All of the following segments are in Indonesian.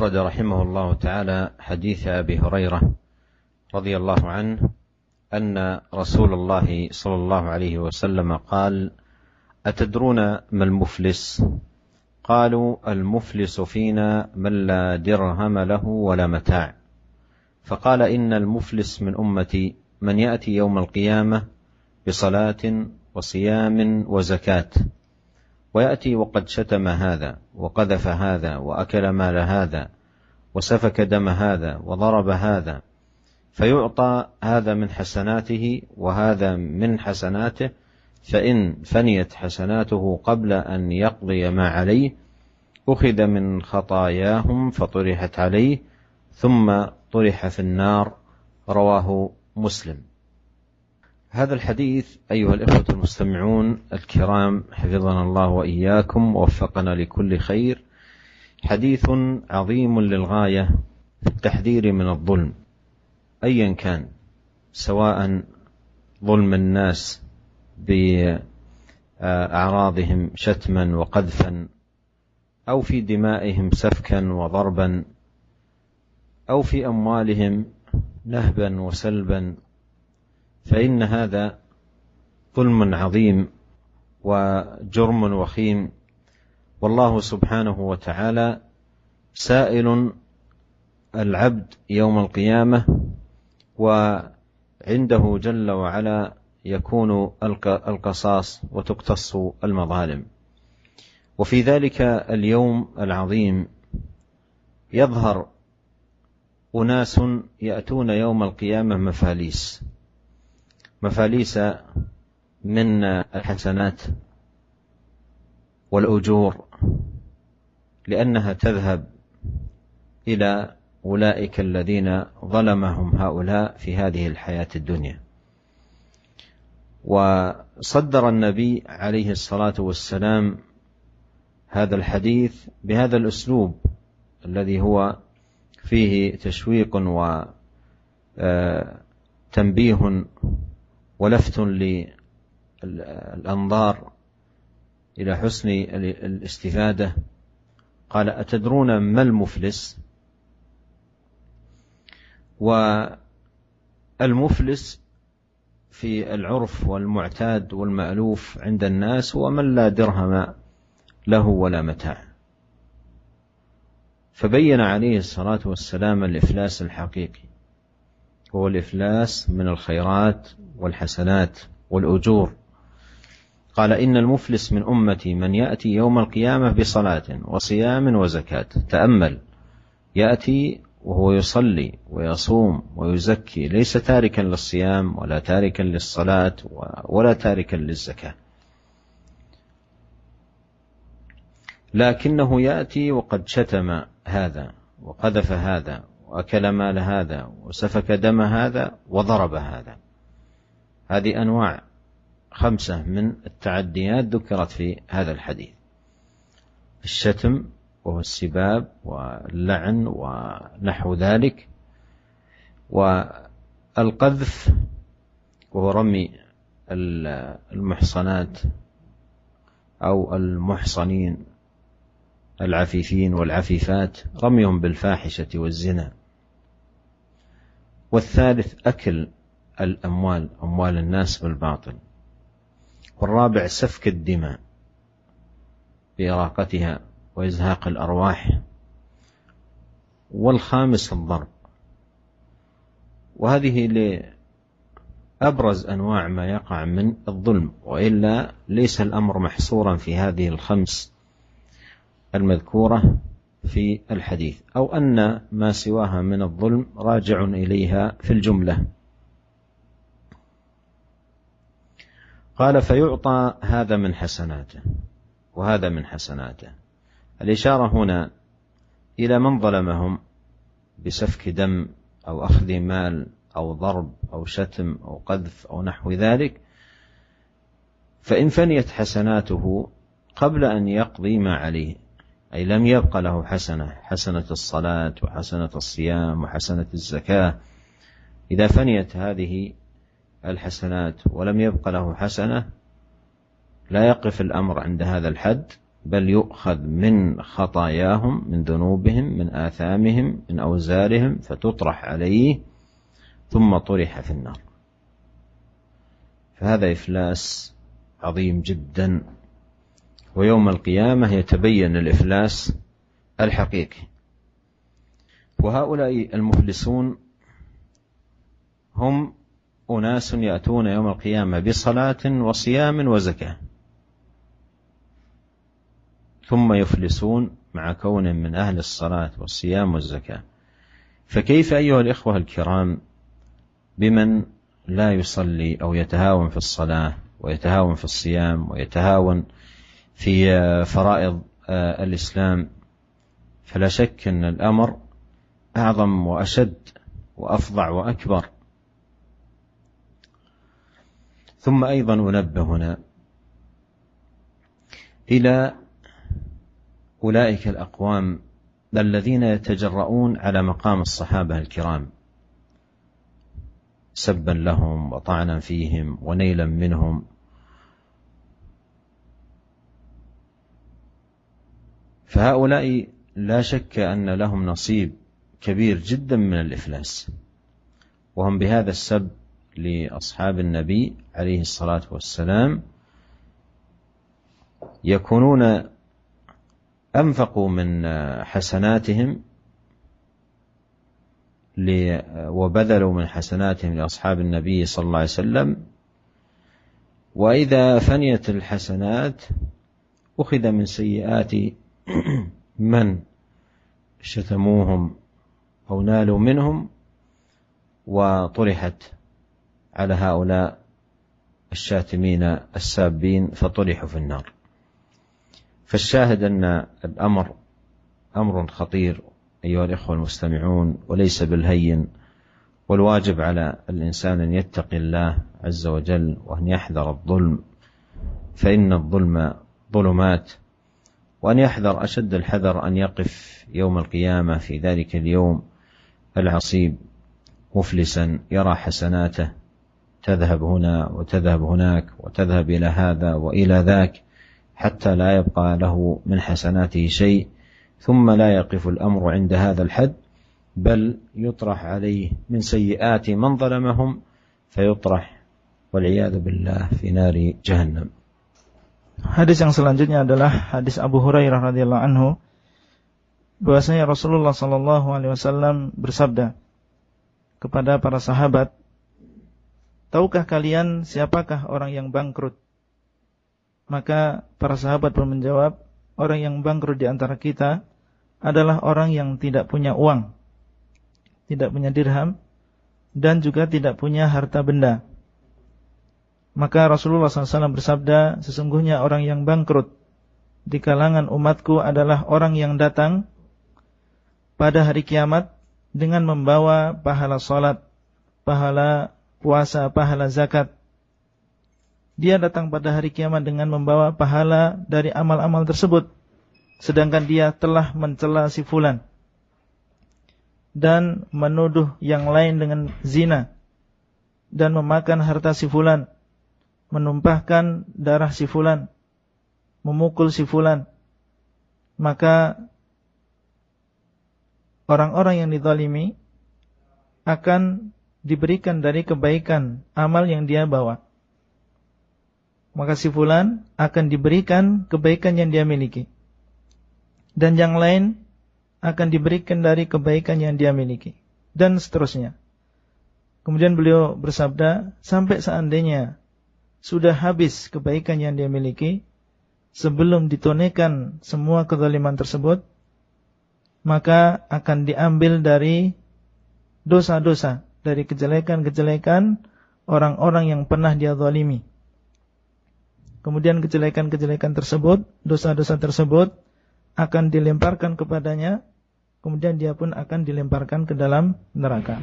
أورد رحمه الله تعالى حديث أبي هريرة رضي الله عنه أن رسول الله صلى الله عليه وسلم قال: أتدرون ما المفلس؟ قالوا: المفلس فينا من لا درهم له ولا متاع. فقال: إن المفلس من أمتي من يأتي يوم القيامة بصلاة وصيام وزكاة، ويأتي وقد شتم هذا وقذف هذا وأكل مال هذا وسفك دم هذا وضرب هذا، فيعطى هذا من حسناته وهذا من حسناته، فإن فنيت حسناته قبل أن يقضي ما عليه أخذ من خطاياهم فطرحت عليه ثم طرح في النار. رواه مسلم. هذا الحديث أيها الإخوة المستمعون الكرام حفظنا الله وإياكم ووفقنا لكل خير، حديث عظيم للغاية في التحذير من الظلم أيا كان، سواء ظلم الناس بأعراضهم شتما وقذفا، أو في دمائهم سفكا وضربا، أو في أموالهم نهبا وسلبا، فإن هذا ظلم عظيم وجرم وخيم، والله سبحانه وتعالى سائل العبد يوم القيامة، وعنده جل وعلا يكون القصاص وتقتص المظالم. وفي ذلك اليوم العظيم يظهر أناس يأتون يوم القيامة مفاليس من الحسنات والأجور، لأنها تذهب إلى أولئك الذين ظلمهم هؤلاء في هذه الحياة الدنيا. وصدر النبي عليه الصلاة والسلام هذا الحديث بهذا الأسلوب الذي هو فيه تشويق وتنبيه ولفت للأنظار إلى حسن الاستفادة. قال: أتدرون ما المفلس؟ والمفلس في العرف والمعتاد والمألوف عند الناس هو من لا درهم له ولا متاع. فبين عليه الصلاة والسلام الإفلاس الحقيقي هو الإفلاس من الخيرات والحسنات والأجور. قال: إن المفلس من أمتي من يأتي يوم القيامة بصلاة وصيام وزكاة. تأمل، يأتي وهو يصلي ويصوم ويزكي، ليس تاركا للصيام ولا تاركا للصلاة ولا تاركا للزكاة، لكنه يأتي وقد شتم هذا وقذف هذا وأكل مال هذا وسفك دم هذا وضرب هذا. هذه أنواع 5 من التعديات ذكرت في هذا الحديث: الشتم وهو السباب واللعن ونحو ذلك، والقذف وهو رمي المحصنات أو المحصنين العفيفين والعفيفات، رميهم بالفاحشة والزنا. والثالث أكل أموال الناس بالباطل. والرابع سفك الدماء بإراقتها وإزهاق الأرواح. والخامس الضرب. وهذه لأبرز أنواع ما يقع من الظلم، وإلا ليس الأمر محصورا في هذه ال5 المذكورة في الحديث، أو أن ما سواها من الظلم راجع إليها في الجملة. قال: فيعطى هذا من حسناته وهذا من حسناته. الإشارة هنا إلى من ظلمهم بسفك دم أو أخذ مال أو ضرب أو شتم أو قذف أو نحو ذلك، فإن فنيت حسناته قبل أن يقضي ما عليه، أي لم يبق له حسنة الصلاة وحسنة الصيام وحسنة الزكاة، إذا فنيت هذه الحسنات ولم يبق له حسنة لا يقف الأمر عند هذا الحد، بل يؤخذ من خطاياهم، من ذنوبهم، من آثامهم، من أوزارهم، فتطرح عليه ثم طرح في النار. فهذا إفلاس عظيم جدا، ويوم القيامة يتبين الإفلاس الحقيقي. وهؤلاء المفلسون هم أناس يأتون يوم القيامة بصلاة وصيام وزكاة، ثم يفلسون مع كونهم من أهل الصلاة والصيام والزكاة. فكيف أيها الإخوة الكرام بمن لا يصلي أو يتهاون في الصلاة ويتهاون في الصيام ويتهاون في فرائض الإسلام؟ فلا شك أن الأمر أعظم وأشد وأفظع وأكبر. ثم أيضا أنبه هنا إلى أولئك الأقوام الذين يتجرؤون على مقام الصحابة الكرام سبا لهم وطعنا فيهم ونيلا منهم. فهؤلاء لا شك أن لهم نصيب كبير جدا من الإفلاس، وهم بهذا السب لأصحاب النبي عليه الصلاة والسلام يكونون أنفقوا من حسناتهم وبذلوا من حسناتهم لأصحاب النبي صلى الله عليه وسلم، وإذا فنيت الحسنات أخذ من سيئات من شتموهم أو نالوا منهم وطرحت على هؤلاء الشاتمين السابين فطرحوا في النار. فالشاهد أن الأمر أمر خطير أيها الإخوة المستمعون، وليس بالهين، والواجب على الإنسان أن يتقي الله عز وجل وأن يحذر الظلم، فإن الظلم ظلمات، وأن يحذر أشد الحذر أن يقف يوم القيامة في ذلك اليوم العصيب مفلسا يرى حسناته تذهب هنا وتذهب هناك وتذهب إلى هذا وإلى ذاك حتى لا يبقى له من حسناته شيء، ثم لا يقف الأمر عند هذا الحد، بل يطرح عليه من سيئات من ظلمهم فيطرح والعياذ بالله في نار جهنم. Hadis yang selanjutnya adalah hadis Abu Hurairah radhiyallahu anhu, bahwasanya Rasulullah sallallahu alaihi wasallam bersabda kepada para sahabat, "Tahukah kalian siapakah orang yang bangkrut?" Maka para sahabat pun menjawab, "Orang yang bangkrut di antara kita adalah orang yang tidak punya uang, tidak punya dirham, dan juga tidak punya harta benda." Maka Rasulullah SAW bersabda, "Sesungguhnya orang yang bangkrut di kalangan umatku adalah orang yang datang pada hari kiamat dengan membawa pahala salat, pahala puasa, pahala zakat. Dia datang pada hari kiamat dengan membawa pahala dari amal-amal tersebut, sedangkan dia telah mencela si fulan dan menuduh yang lain dengan zina dan memakan harta si fulan, menumpahkan darah si fulan, memukul si fulan. Maka orang-orang yang dizalimi akan diberikan dari kebaikan amal yang dia bawa. Maka si fulan akan diberikan kebaikan yang dia miliki, dan yang lain akan diberikan dari kebaikan yang dia miliki, dan seterusnya. Kemudian beliau bersabda, sampai seandainya sudah habis kebaikan yang dia miliki, sebelum ditunaikan semua kezaliman tersebut, maka akan diambil dari dosa-dosa, dari kejelekan-kejelekan orang-orang yang pernah dia zalimi. Kemudian kejelekan-kejelekan tersebut, dosa-dosa tersebut akan dilemparkan kepadanya, kemudian dia pun akan dilemparkan ke dalam neraka.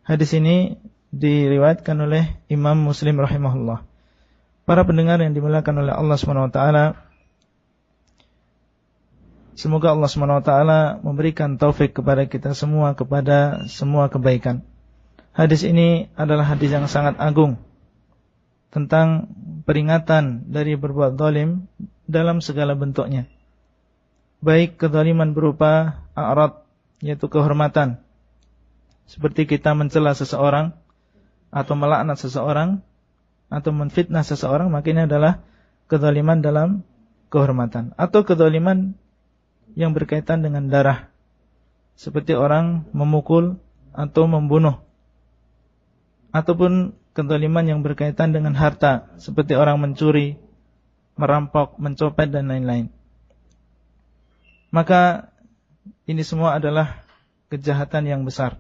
Hadis ini diriwayatkan oleh Imam Muslim rahimahullah. Para pendengar yang dimuliakan oleh Allah SWT, semoga Allah SWT memberikan taufik kepada kita semua kepada semua kebaikan. Hadis ini adalah hadis yang sangat agung tentang peringatan dari berbuat zalim dalam segala bentuknya. Baik kezaliman berupa a'rad, yaitu kehormatan, seperti kita mencela seseorang atau melaknat seseorang atau menfitnah seseorang, maka ini adalah kezaliman dalam kehormatan. Atau kezaliman yang berkaitan dengan darah, seperti orang memukul atau membunuh. Ataupun kezaliman yang berkaitan dengan harta, seperti orang mencuri, merampok, mencopet, dan lain-lain. Maka ini semua adalah kejahatan yang besar.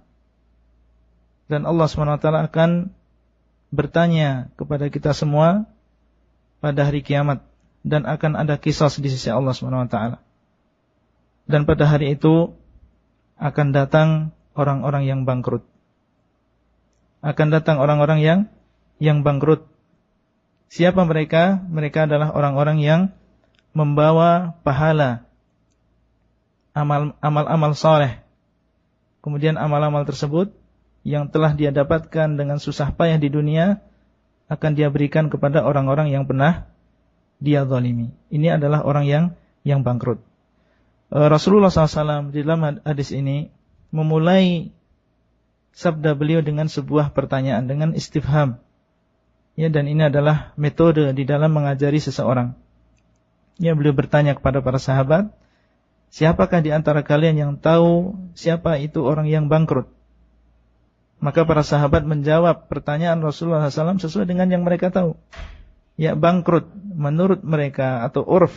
Dan Allah SWT akan bertanya kepada kita semua pada hari kiamat, dan akan ada qisas di sisi Allah SWT. Dan pada hari itu akan datang orang-orang yang bangkrut. Akan datang orang-orang yang bangkrut. Siapa mereka? Mereka adalah orang-orang yang membawa pahala amal-amal saleh. Kemudian amal-amal tersebut yang telah dia dapatkan dengan susah payah di dunia akan dia berikan kepada orang-orang yang pernah dia zalimi. Ini adalah orang yang bangkrut. Rasulullah SAW di dalam hadis ini memulai sabda beliau dengan sebuah pertanyaan, dengan istifham. Ya, dan ini adalah metode di dalam mengajari seseorang. Ya, beliau bertanya kepada para sahabat, siapakah di antara kalian yang tahu siapa itu orang yang bangkrut? Maka para sahabat menjawab pertanyaan Rasulullah SAW sesuai dengan yang mereka tahu. Ya, bangkrut menurut mereka atau urf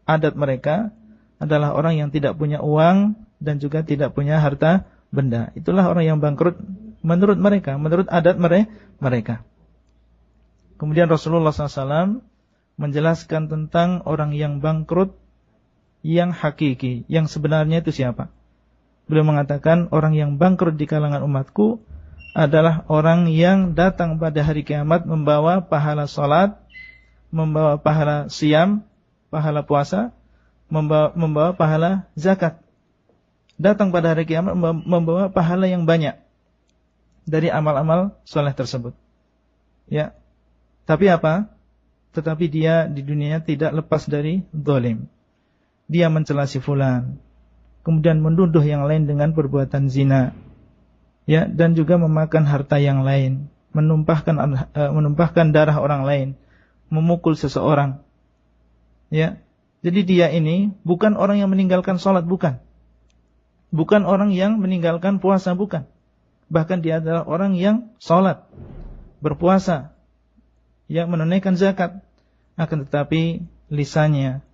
adat mereka adalah orang yang tidak punya uang dan juga tidak punya harta benda. Itulah orang yang bangkrut menurut mereka, menurut adat mereka. Kemudian Rasulullah SAW menjelaskan tentang orang yang bangkrut yang hakiki, yang sebenarnya itu siapa. Beliau mengatakan orang yang bangkrut di kalangan umatku adalah orang yang datang pada hari kiamat membawa pahala salat, membawa pahala siyam, pahala puasa, membawa pahala zakat. Datang pada hari kiamat membawa pahala yang banyak dari amal-amal soleh tersebut. Ya. Tapi apa? Tetapi dia di dunia tidak lepas dari zalim. Dia mencela si fulan, kemudian menuduh yang lain dengan perbuatan zina. Ya, dan juga memakan harta yang lain, menumpahkan darah orang lain, memukul seseorang. Ya. Jadi dia ini bukan orang yang meninggalkan salat, bukan. Bukan orang yang meninggalkan puasa, bukan. Bahkan dia adalah orang yang salat, berpuasa, yang menunaikan zakat. Akan tetapi lisannya,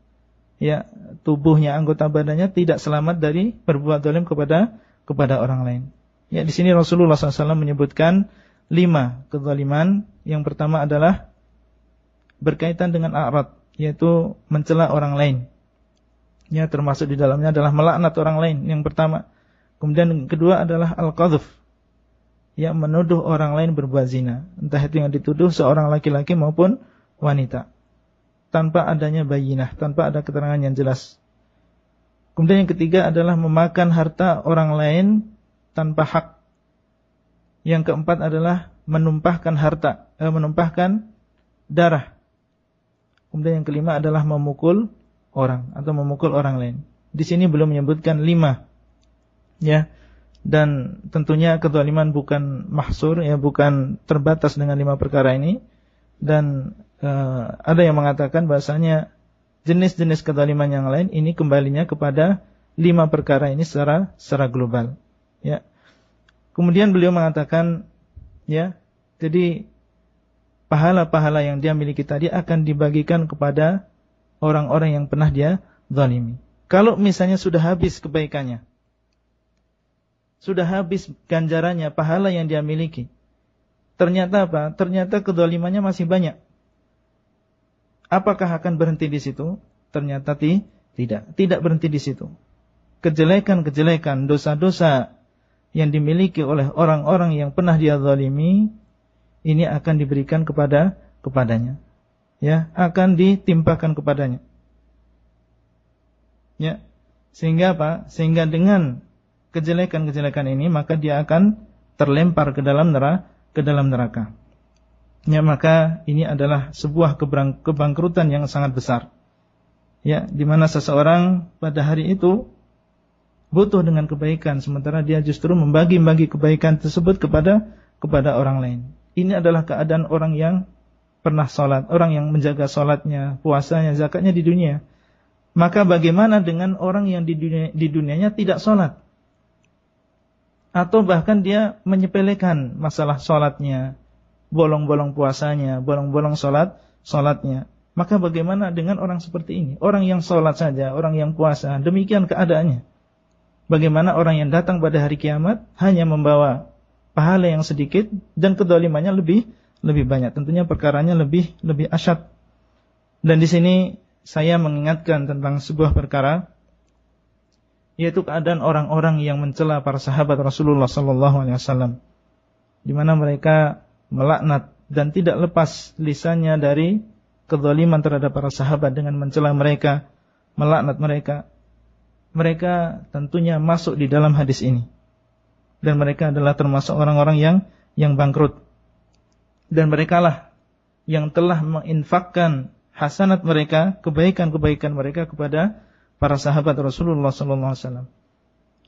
ya, tubuhnya, anggota badannya tidak selamat dari berbuat zalim kepada orang lain. Ya, di sini Rasulullah SAW menyebutkan 5 kezaliman. Yang pertama adalah berkaitan dengan a'rad, yaitu mencela orang lain. Ya, termasuk di dalamnya adalah melaknat orang lain, yang pertama. Kemudian yang kedua adalah al-qadhf, ya, menuduh orang lain berbuat zina. Entah itu yang dituduh seorang laki-laki maupun wanita, tanpa adanya bayinah, tanpa ada keterangan yang jelas. Kemudian yang ketiga adalah memakan harta orang lain tanpa hak. Yang keempat adalah menumpahkan harta, menumpahkan darah. Kemudian yang kelima adalah memukul orang atau memukul orang lain. Di sini belum menyebutkan 5. Ya. Dan tentunya kezaliman bukan mahsur, ya, bukan terbatas dengan 5 perkara ini. Dan ada yang mengatakan bahasanya jenis-jenis kezaliman yang lain ini kembalinya kepada 5 perkara ini secara global. Ya. Kemudian beliau mengatakan, ya, jadi pahala-pahala yang dia miliki tadi akan dibagikan kepada orang-orang yang pernah dia zalimi. Kalau misalnya sudah habis kebaikannya, sudah habis ganjarannya, pahala yang dia miliki, ternyata apa? Ternyata kezalimannya masih banyak. Apakah akan berhenti di situ? Ternyata tidak berhenti di situ. Kejelekan-kejelekan, dosa-dosa yang dimiliki oleh orang-orang yang pernah dia zalimi, ini akan diberikan kepadanya. Ya, akan ditimpakan kepadanya. Ya. Sehingga apa? Sehingga dengan kejelekan-kejelekan ini maka dia akan terlempar ke dalam neraka. Ya, maka ini adalah sebuah kebangkrutan yang sangat besar. Ya, di mana seseorang pada hari itu butuh dengan kebaikan, sementara dia justru membagi-bagi kebaikan tersebut kepada orang lain. Ini adalah keadaan orang yang pernah sholat, orang yang menjaga sholatnya, puasanya, zakatnya di dunia. Maka bagaimana dengan orang yang di dunianya tidak sholat? Atau bahkan dia menyepelekan masalah sholatnya, bolong-bolong puasanya, bolong-bolong sholatnya. Maka bagaimana dengan orang seperti ini? Orang yang sholat saja, orang yang puasa, demikian keadaannya. Bagaimana orang yang datang pada hari kiamat hanya membawa pahala yang sedikit dan kedzalimannya lebih banyak. Tentunya perkaranya lebih asyad. Dan di sini saya mengingatkan tentang sebuah perkara, yaitu keadaan orang-orang yang mencela para sahabat Rasulullah SAW, di mana mereka melaknat dan tidak lepas lisannya dari kedzaliman terhadap para sahabat dengan mencela mereka, melaknat mereka. Mereka tentunya masuk di dalam hadis ini, dan mereka adalah termasuk orang-orang yang bangkrut. Dan merekalah yang telah menginfakkan hasanat mereka, kebaikan-kebaikan mereka kepada para sahabat Rasulullah SAW.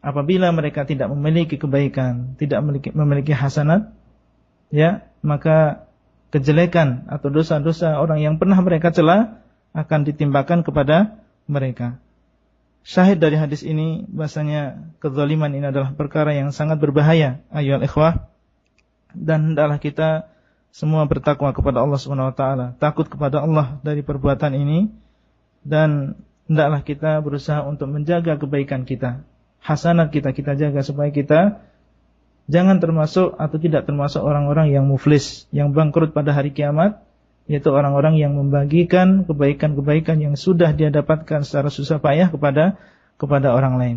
Apabila mereka tidak memiliki kebaikan, tidak memiliki hasanat, ya, maka kejelekan atau dosa-dosa orang yang pernah mereka cela akan ditimbakan kepada mereka. Syahid dari hadis ini bahasanya kezaliman ini adalah perkara yang sangat berbahaya, ayyuhal ikhwah. Dan hendaklah kita semua bertakwa kepada Allah Subhanahu wa taala, takut kepada Allah dari perbuatan ini, dan hendaklah kita berusaha untuk menjaga kebaikan kita. Hasanat kita jaga supaya kita jangan termasuk atau tidak termasuk orang-orang yang muflis, yang bangkrut pada hari kiamat, yaitu orang-orang yang membagikan kebaikan-kebaikan yang sudah dia dapatkan secara susah payah kepada orang lain.